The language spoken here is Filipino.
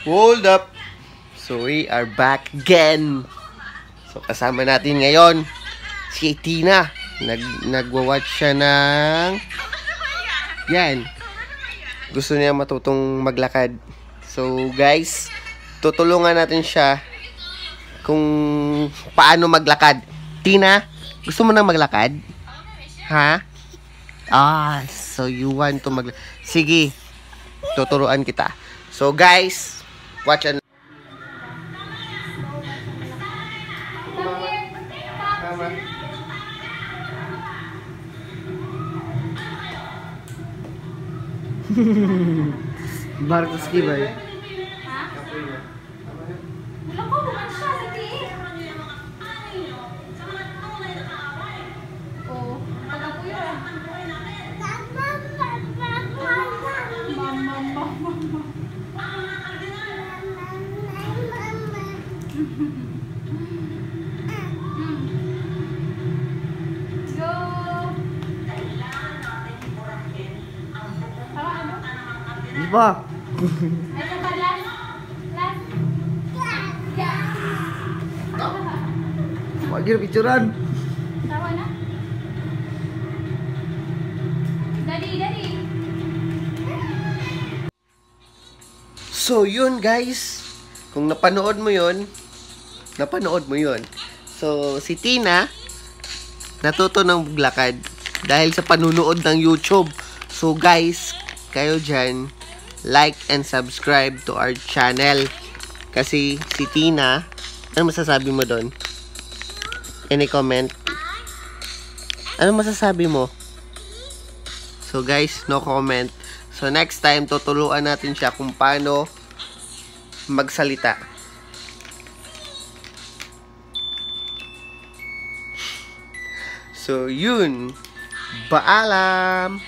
Hold up. So we are back again. So kasama natin ngayon si Tina. Nagwa-watch siya ng yan. Gusto niya matutong maglakad. So guys, tutulungan natin siya kung paano maglakad. Tina, gusto mo na maglakad? Ha? So you want to maglakad? Sige, tuturuan kita. So guys, watch and Marcos Kibay. Diba? Wagir picturan. Tawa na. Daddy. So yun guys, kung napanood mo yun. So si Tina natuto ng maglakad dahil sa panunood ng YouTube. So guys, kayo dyan, like and subscribe to our channel. Kasi si Tina, ano masasabi mo doon? Any comment? Ano masasabi mo? So guys, no comment. So next time, tutuluan natin siya kung paano magsalita. So yun, paalam!